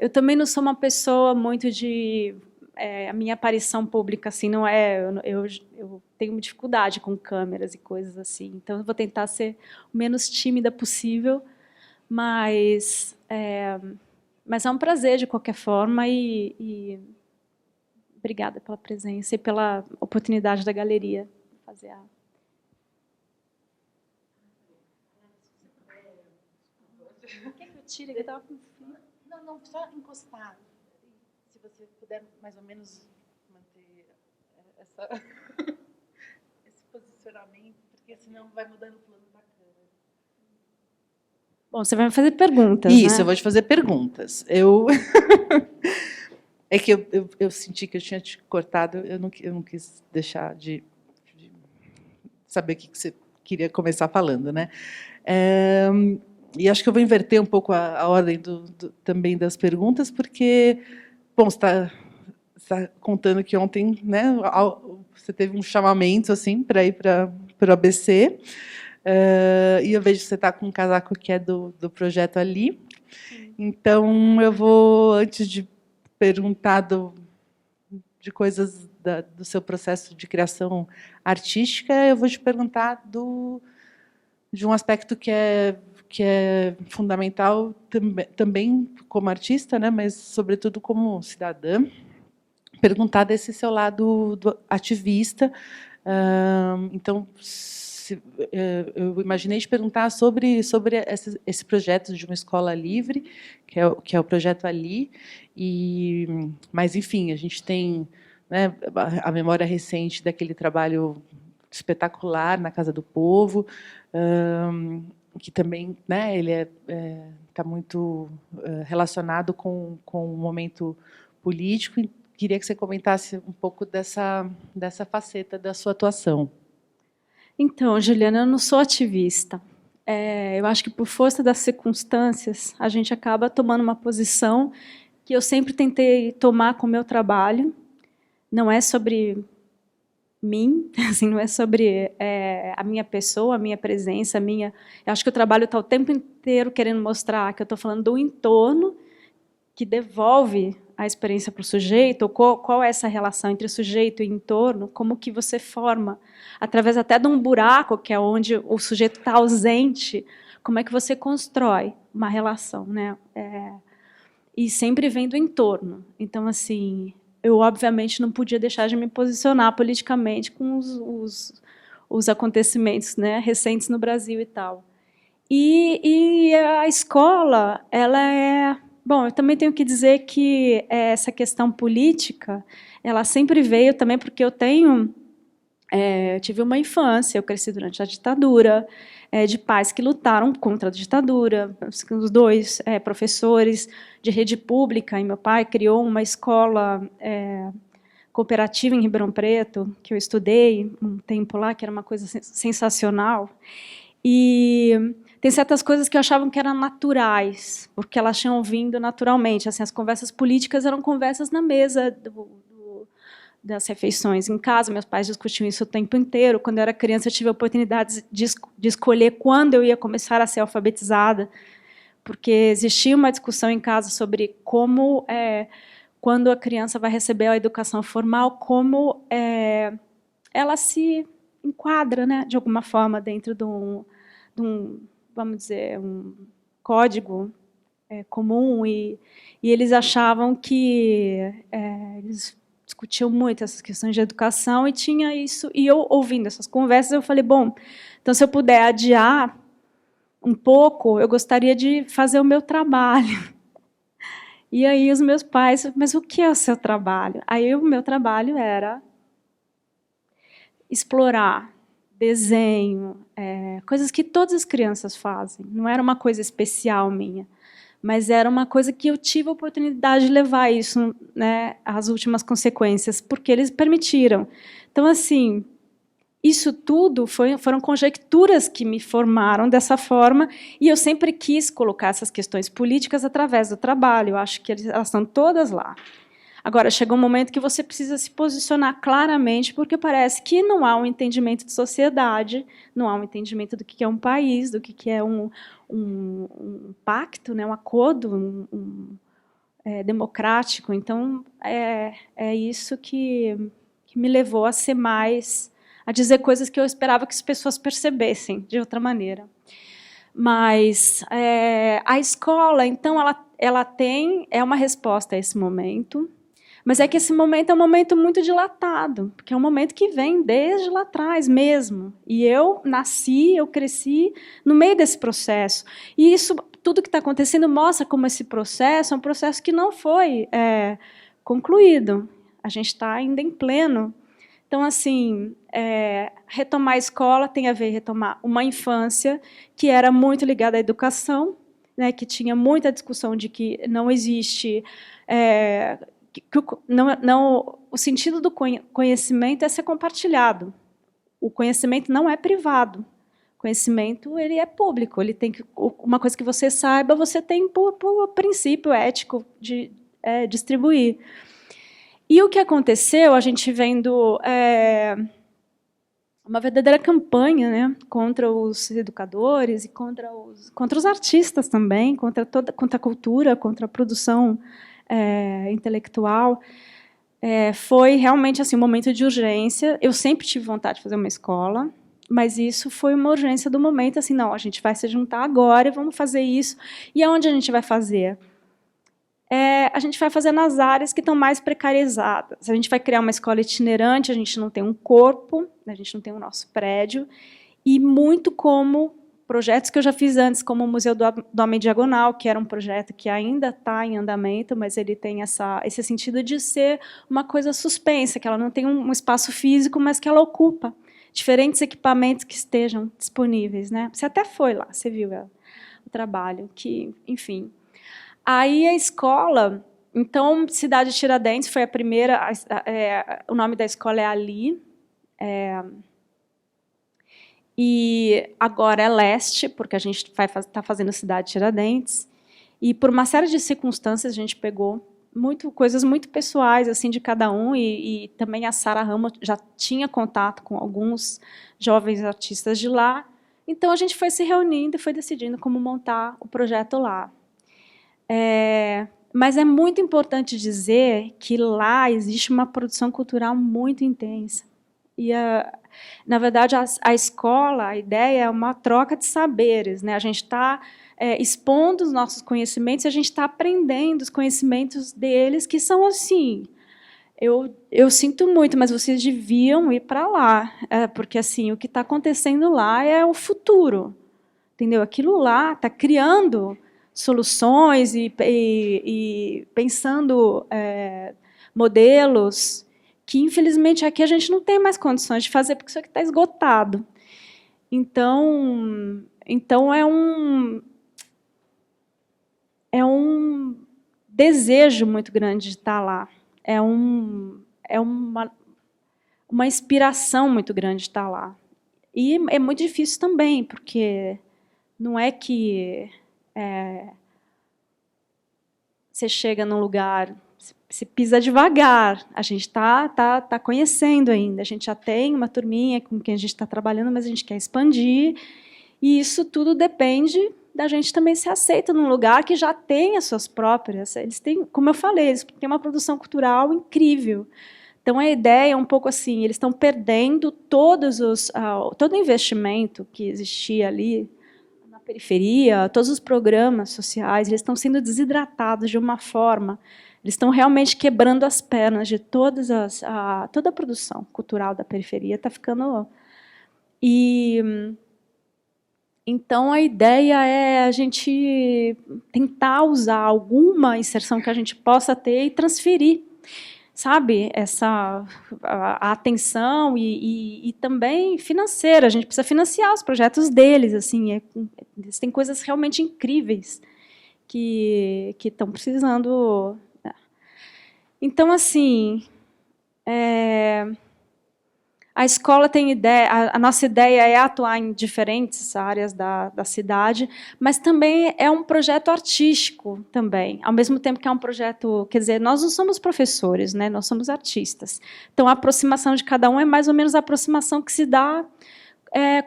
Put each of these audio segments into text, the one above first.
Eu também não sou uma pessoa muito de... a minha aparição pública assim, não é... Eu tenho dificuldade com câmeras e coisas assim. Então, eu vou tentar ser o menos tímida possível, mas é um prazer, de qualquer forma, e obrigada pela presença e pela oportunidade da galeria de fazer a... Quer que eu tire? Eu estava com frio. Não, só encostar. Se você puder, mais ou menos, manter esse posicionamento, porque senão vai mudando o plano da câmera. Bom, você vai me fazer perguntas, Isso, né? eu vou te fazer perguntas. É que eu senti que eu tinha te cortado, eu não quis deixar de saber o que você queria começar falando, né? E acho que eu vou inverter um pouco a ordem também das perguntas, porque, bom, você está contando que ontem, né, você teve um chamamento assim para ir para o ABC, e eu vejo que você está com um casaco que é do projeto Ali. Então, eu vou, antes de perguntar de coisas do seu processo de criação artística, eu vou te perguntar de um aspecto que é fundamental também como artista, né, mas, sobretudo, como cidadã, perguntar desse seu lado ativista. Então, eu imaginei te perguntar sobre esse projeto de uma escola livre, que é o projeto Ali, mas, enfim, a gente tem, né, a memória recente daquele trabalho espetacular na Casa do Povo, que também, né, ele está muito relacionado com o momento político. Queria que você comentasse um pouco dessa faceta da sua atuação. Então, Juliana, eu não sou ativista. Eu acho que, por força das circunstâncias, a gente acaba tomando uma posição que eu sempre tentei tomar com o meu trabalho. Não é sobre mim, assim, não é sobre a minha pessoa, a minha presença, Eu acho que o trabalho está o tempo inteiro querendo mostrar que eu estou falando do entorno que devolve a experiência para o sujeito, ou qual é essa relação entre sujeito e entorno, como que você forma, através até de um buraco, que é onde o sujeito está ausente, como é que você constrói uma relação, né? E sempre vem do entorno. Então, assim, eu, obviamente, não podia deixar de me posicionar politicamente com os acontecimentos, né, recentes no Brasil e tal. E a escola, ela é... Bom, eu também tenho que dizer que essa questão política, ela sempre veio também porque eu tive uma infância, eu cresci durante a ditadura, de pais que lutaram contra a ditadura, os dois professores de rede pública, e meu pai criou uma escola cooperativa em Ribeirão Preto, que eu estudei um tempo lá, que era uma coisa sensacional. E tem certas coisas que eu achava que eram naturais, porque elas tinham vindo naturalmente. Assim, as conversas políticas eram conversas na mesa das refeições. Em casa, meus pais discutiam isso o tempo inteiro. Quando eu era criança, eu tive a oportunidade de escolher quando eu ia começar a ser alfabetizada, porque existia uma discussão em casa sobre como, quando a criança vai receber a educação formal, como ela se enquadra, né, de alguma forma, dentro de um, vamos dizer, um código comum, e eles achavam que eles discutiam muito essas questões de educação, e tinha isso, e eu, ouvindo essas conversas, eu falei, bom, então, se eu puder adiar um pouco, eu gostaria de fazer o meu trabalho. E aí os meus pais, mas o que é o seu trabalho? Aí o meu trabalho era explorar desenho, coisas que todas as crianças fazem. Não era uma coisa especial minha, mas era uma coisa que eu tive a oportunidade de levar isso, né, às últimas consequências, porque eles permitiram. Então, assim, isso tudo foram conjecturas que me formaram dessa forma, e eu sempre quis colocar essas questões políticas através do trabalho. Eu acho que elas estão todas lá. Agora, chega um momento que você precisa se posicionar claramente, porque parece que não há um entendimento de sociedade, não há um entendimento do que é um país, do que é um pacto, né, um acordo, democrático. Então, é isso que me levou a ser mais, a dizer coisas que eu esperava que as pessoas percebessem de outra maneira. Mas a escola, então, ela é uma resposta a esse momento, mas é que esse momento é um momento muito dilatado, porque é um momento que vem desde lá atrás mesmo. E eu nasci, eu cresci no meio desse processo. E isso, tudo que está acontecendo mostra como esse processo é um processo que não foi concluído. A gente está ainda em pleno. Então, assim, retomar a escola tem a ver retomar uma infância que era muito ligada à educação, né, que tinha muita discussão de que não existe... o sentido do conhecimento é ser compartilhado. O conhecimento não é privado. O conhecimento ele é público. Ele tem uma coisa que você saiba, você tem por princípio ético de distribuir. E o que aconteceu, a gente vendo uma verdadeira campanha, né, contra os educadores e contra os artistas também, contra a cultura, contra a produção intelectual. Foi realmente assim, um momento de urgência. Eu sempre tive vontade de fazer uma escola, mas isso foi uma urgência do momento, assim, não, a gente vai se juntar agora e vamos fazer isso. E aonde a gente vai fazer? A gente vai fazer nas áreas que estão mais precarizadas. A gente vai criar uma escola itinerante, a gente não tem um corpo, a gente não tem o nosso prédio, e muito como projetos que eu já fiz antes, como o Museu do Homem Diagonal, que era um projeto que ainda está em andamento, mas ele tem esse sentido de ser uma coisa suspensa, que ela não tem um espaço físico, mas que ela ocupa diferentes equipamentos que estejam disponíveis, né? Você até foi lá, você viu o trabalho, que, enfim. Aí a escola, então, Cidade Tiradentes foi a primeira, o nome da escola é Ali, e agora é Leste, porque a gente está fazendo Cidade Tiradentes, e por uma série de circunstâncias a gente pegou coisas muito pessoais assim de cada um, e também a Sara Ramos já tinha contato com alguns jovens artistas de lá, então a gente foi se reunindo e foi decidindo como montar o projeto lá. Mas é muito importante dizer que lá existe uma produção cultural muito intensa. E, na verdade, a escola, a ideia é uma troca de saberes, né? A gente está expondo os nossos conhecimentos, a gente está aprendendo os conhecimentos deles, que são assim... Eu sinto muito, mas vocês deviam ir para lá, porque assim, o que está acontecendo lá é o futuro. Entendeu? Aquilo lá está criando soluções e pensando modelos que, infelizmente, aqui a gente não tem mais condições de fazer, porque isso aqui está esgotado. Então é um desejo muito grande de estar lá. É uma inspiração muito grande de estar lá. E é muito difícil também, porque não é que você chega num lugar, você pisa devagar, a gente está conhecendo ainda, a gente já tem uma turminha com quem a gente está trabalhando, mas a gente quer expandir, e isso tudo depende da gente também ser aceito num lugar que já tem as suas próprias, eles têm, como eu falei, eles têm uma produção cultural incrível. Então, a ideia é um pouco assim, eles estão perdendo todo o investimento que existia ali, periferia, todos os programas sociais, eles estão sendo desidratados de uma forma, eles estão realmente quebrando as pernas de toda a produção cultural da periferia, está ficando... Então, a ideia é a gente tentar usar alguma inserção que a gente possa ter e transferir, sabe, a atenção e também financeira. A gente precisa financiar os projetos deles, assim, eles têm coisas realmente incríveis que estão precisando. Então, assim, a escola tem ideia, a nossa ideia é atuar em diferentes áreas da cidade, mas também é um projeto artístico também, ao mesmo tempo que é um projeto, quer dizer, nós não somos professores, né? Nós somos artistas. Então, a aproximação de cada um é mais ou menos a aproximação que se dá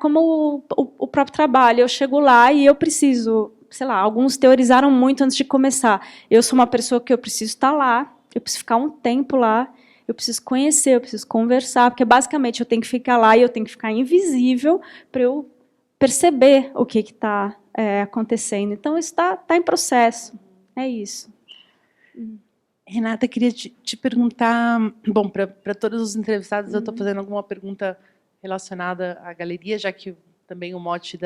como o próprio trabalho. Eu chego lá e eu preciso sei lá, alguns teorizaram muito antes de começar. Eu sou uma pessoa que eu preciso estar lá, eu preciso ficar um tempo lá, eu preciso conhecer, eu preciso conversar, porque basicamente eu tenho que ficar lá e eu tenho que ficar invisível para eu perceber o que está acontecendo. Então, isso está em processo. É isso. Renata, queria te perguntar, bom, para todos os entrevistados, eu estou fazendo alguma pergunta relacionada à galeria, já que também o mote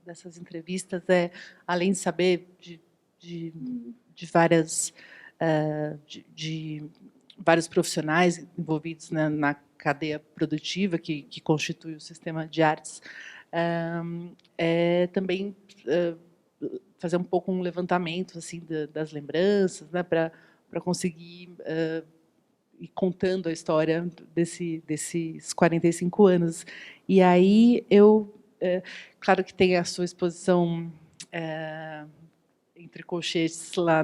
dessas entrevistas é, além de saber de vários profissionais envolvidos na cadeia produtiva que constitui o sistema de artes, também fazer um pouco um levantamento assim das lembranças, né, para conseguir ir contando a história desses 45 anos. E aí claro que tem a sua exposição entre colchetes lá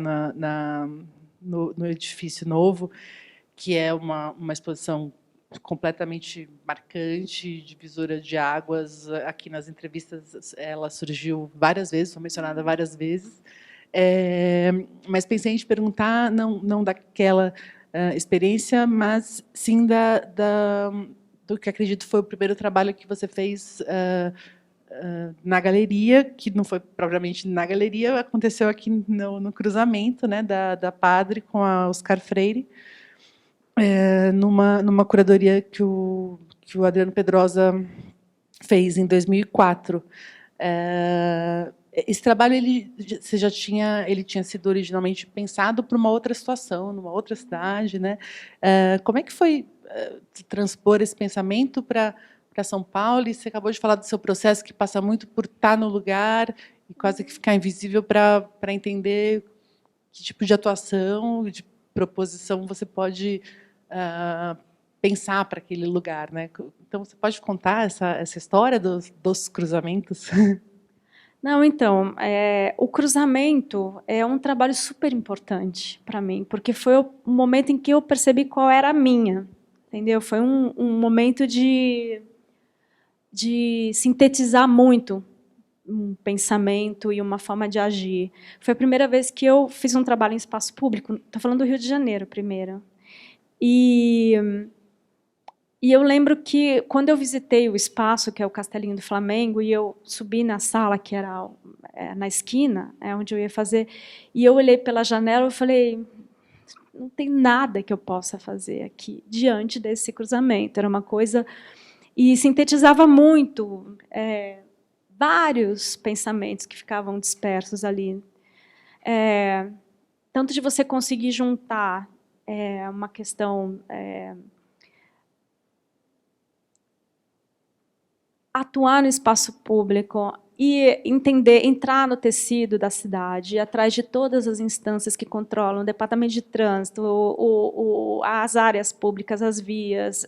no edifício novo, que é uma exposição completamente marcante, divisora de águas. Aqui nas entrevistas ela surgiu várias vezes, foi mencionada várias vezes. Mas pensei em te perguntar, não daquela experiência, mas sim do que acredito foi o primeiro trabalho que você fez na galeria, que não foi propriamente na galeria, aconteceu aqui no cruzamento, né, da Padre com a Oscar Freire, numa curadoria que o Adriano Pedrosa fez em 2004. Esse trabalho ele tinha sido originalmente pensado para uma outra situação, numa outra cidade, né? Como é que foi transpor esse pensamento para São Paulo? E você acabou de falar do seu processo que passa muito por estar no lugar e quase que ficar invisível para entender que tipo de atuação, de proposição você pode pensar para aquele lugar, né? Então, você pode contar essa história dos cruzamentos? Não, então, o cruzamento é um trabalho super importante para mim, porque foi o momento em que eu percebi qual era a minha, entendeu? Foi um momento de sintetizar muito um pensamento e uma forma de agir. Foi a primeira vez que eu fiz um trabalho em espaço público. Estou falando do Rio de Janeiro primeiro. E eu lembro que, quando eu visitei o espaço, que é o Castelinho do Flamengo, e eu subi na sala, que era na esquina, onde eu ia fazer, e eu olhei pela janela e falei, não tem nada que eu possa fazer aqui, diante desse cruzamento. Era uma coisa... E sintetizava muito vários pensamentos que ficavam dispersos ali. Tanto de você conseguir juntar uma questão... atuar no espaço público e entrar no tecido da cidade, ir atrás de todas as instâncias que controlam o departamento de trânsito, as áreas públicas, as vias.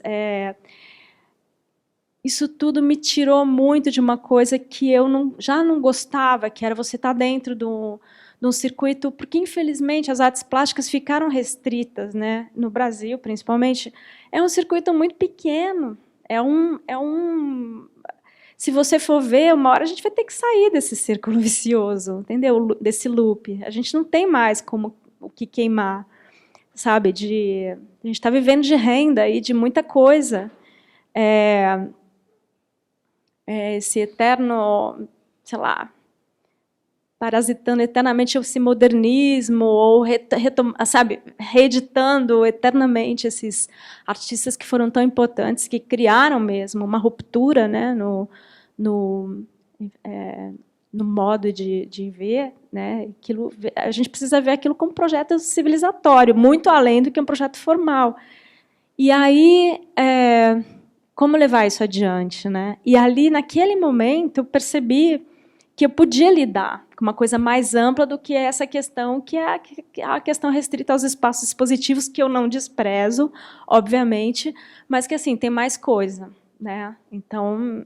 Isso tudo me tirou muito de uma coisa que eu já não gostava, que era você estar dentro de um circuito, porque, infelizmente, as artes plásticas ficaram restritas, né? No Brasil, principalmente. É um circuito muito pequeno. Se você for ver, uma hora a gente vai ter que sair desse círculo vicioso, entendeu? Desse loop. A gente não tem mais o que queimar, sabe? A gente está vivendo de renda e de muita coisa. Esse eterno, sei lá, parasitando eternamente esse modernismo, ou sabe, reeditando eternamente esses artistas que foram tão importantes, que criaram mesmo uma ruptura, né, no modo de ver, né? A gente precisa ver aquilo como um projeto civilizatório, muito além do que um projeto formal. E aí, como levar isso adiante, né? E ali, naquele momento, eu percebi que eu podia lidar com uma coisa mais ampla do que essa questão, que é a questão restrita aos espaços expositivos, que eu não desprezo, obviamente, mas que, assim, tem mais coisa, né? Então,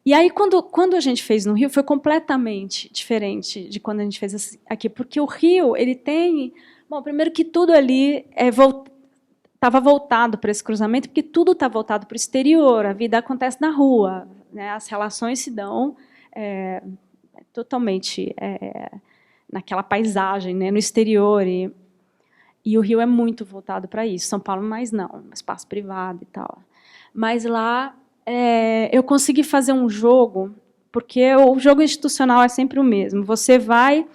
E aí, quando a gente fez no Rio, foi completamente diferente de quando a gente fez aqui, porque o Rio, ele tem... Bom, primeiro que tudo ali estava voltado para esse cruzamento, porque tudo está voltado para o exterior, a vida acontece na rua, né? As relações se dão totalmente naquela paisagem, né, no exterior, e o Rio é muito voltado para isso. São Paulo, mais não, espaço privado e tal. Mas lá eu consegui fazer um jogo, porque o jogo institucional é sempre o mesmo. Você vai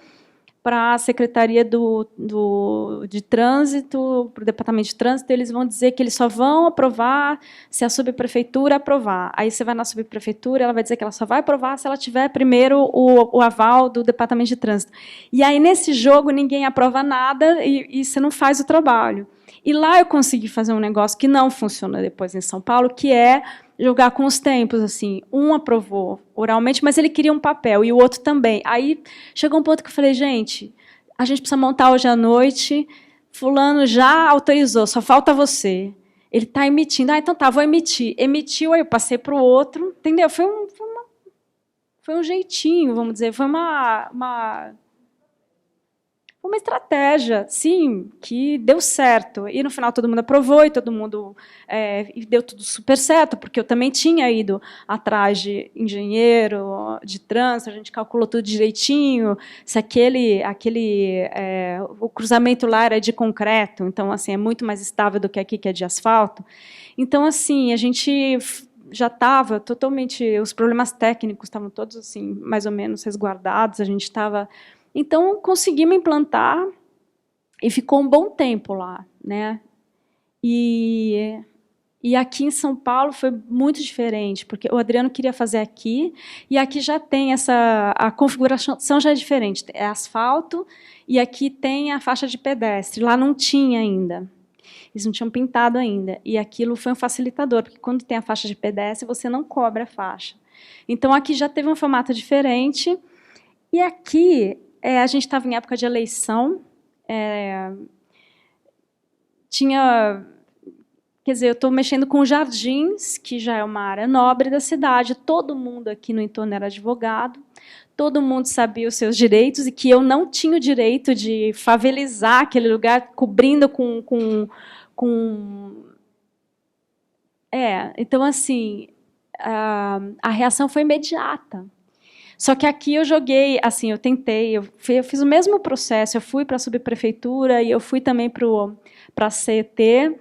para a Secretaria de Trânsito, para o Departamento de Trânsito, eles vão dizer que eles só vão aprovar se a subprefeitura aprovar. Aí você vai na subprefeitura, ela vai dizer que ela só vai aprovar se ela tiver primeiro o aval do Departamento de Trânsito. E aí, nesse jogo, ninguém aprova nada e você não faz o trabalho. E lá eu consegui fazer um negócio que não funciona depois em São Paulo, que é jogar com os tempos, assim. Um aprovou oralmente, mas ele queria um papel, e o outro também. Aí chegou um ponto que eu falei, gente, a gente precisa montar hoje à noite, fulano já autorizou, só falta você. Ele está emitindo. Então tá, vou emitir. Emitiu, aí eu passei para o outro, entendeu? Foi um jeitinho, vamos dizer, foi uma estratégia, sim, que deu certo. E, no final, todo mundo aprovou e todo mundo e deu tudo super certo, porque eu também tinha ido atrás de engenheiro, de trânsito, a gente calculou tudo direitinho, se o cruzamento lá era de concreto, então, assim, é muito mais estável do que aqui, que é de asfalto. Então, assim, a gente já estava totalmente... Os problemas técnicos estavam todos, assim, mais ou menos resguardados, a gente estava... Então, conseguimos implantar e ficou um bom tempo lá, né? E aqui em São Paulo foi muito diferente, porque o Adriano queria fazer aqui, e aqui já tem a configuração já é diferente. É asfalto, e aqui tem a faixa de pedestre. Lá não tinha ainda. Eles não tinham pintado ainda. E aquilo foi um facilitador, porque quando tem a faixa de pedestre, você não cobre a faixa. Então, aqui já teve um formato diferente, e aqui... a gente estava em época de eleição, quer dizer, eu estou mexendo com jardins, que já é uma área nobre da cidade, todo mundo aqui no entorno era advogado, todo mundo sabia os seus direitos, e que eu não tinha o direito de favelizar aquele lugar, cobrindo então, assim, a reação foi imediata. Só que aqui eu joguei, assim, eu tentei, eu fiz o mesmo processo, eu fui para a subprefeitura e eu fui também para a CET,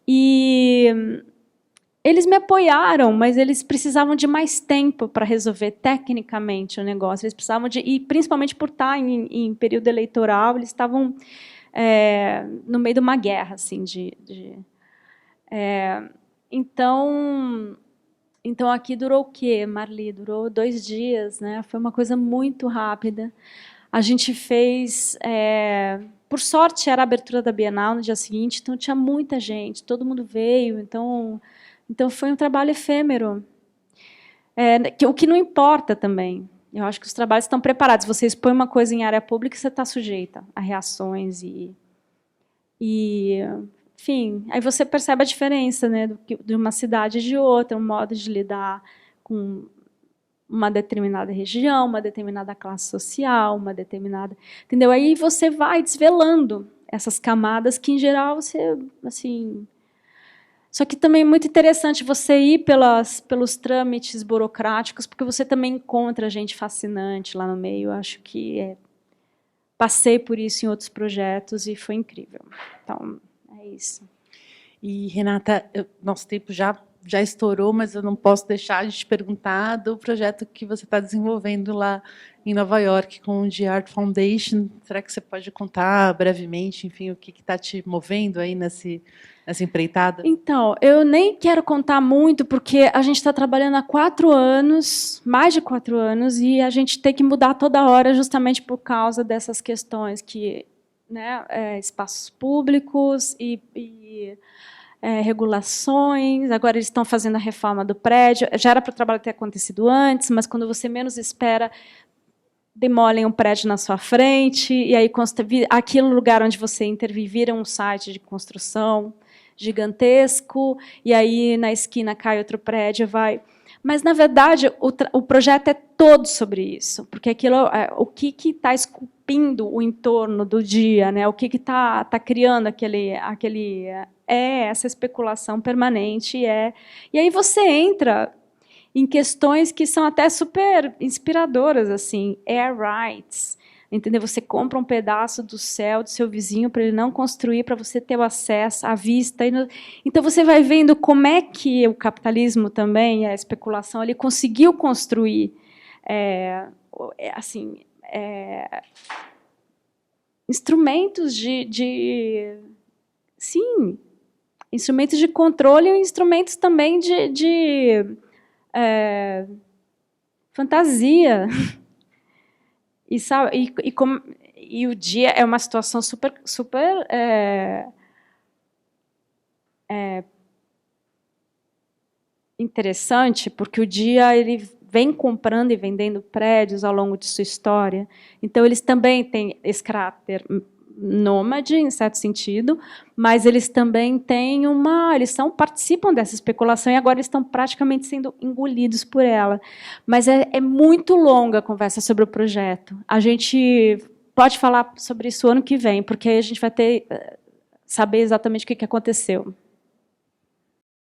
e eles me apoiaram, mas eles precisavam de mais tempo para resolver tecnicamente o negócio, eles precisavam e principalmente por estar em período eleitoral, eles estavam no meio de uma guerra, assim, Então, aqui durou o quê, Marli? Durou 2 dias, né? Foi uma coisa muito rápida. A gente fez... por sorte, era a abertura da Bienal no dia seguinte, então tinha muita gente, todo mundo veio, então foi um trabalho efêmero. O que não importa também. Eu acho que os trabalhos estão preparados. Você expõe uma coisa em área pública, você está sujeita a reações enfim, aí você percebe a diferença, né, de uma cidade e de outra, um modo de lidar com uma determinada região, uma determinada classe social, uma determinada... Entendeu? Aí você vai desvelando essas camadas que, em geral, você... assim, só que também é muito interessante você ir pelos trâmites burocráticos, porque você também encontra gente fascinante lá no meio. Eu acho que passei por isso em outros projetos e foi incrível. Então... é isso. E, Renata, nosso tempo já estourou, mas eu não posso deixar de te perguntar do projeto que você está desenvolvendo lá em Nova York com o The Art Foundation. Será que você pode contar brevemente, enfim, o que está te movendo aí nessa empreitada? Então, eu nem quero contar muito, porque a gente está trabalhando há 4 anos, mais de 4 anos, e a gente tem que mudar toda hora justamente por causa dessas questões que... né, espaços públicos e regulações. Agora eles estão fazendo a reforma do prédio. Já era para o trabalho ter acontecido antes, mas quando você menos espera, demolem um prédio na sua frente, e aí aquele lugar onde você intervir vira um site de construção gigantesco, e aí na esquina cai outro prédio, vai... Mas, na verdade, o projeto é todo sobre isso, porque aquilo, o que está esculpindo o entorno do dia, né? O que está criando essa especulação permanente. E aí você entra em questões que são até super inspiradoras, assim, air rights, entendeu? Você compra um pedaço do céu do seu vizinho para ele não construir, para você ter o acesso à vista. Então você vai vendo como é que o capitalismo também, a especulação, ele conseguiu construir, assim, instrumentos sim, instrumentos de controle e instrumentos também de fantasia. E o dia é uma situação super interessante, porque o dia ele vem comprando e vendendo prédios ao longo de sua história. Então, eles também têm esse caráter nômade, em certo sentido, mas eles também têm participam dessa especulação e agora estão praticamente sendo engolidos por ela. Mas é muito longa a conversa sobre o projeto. A gente pode falar sobre isso ano que vem, porque aí a gente vai saber exatamente o que aconteceu.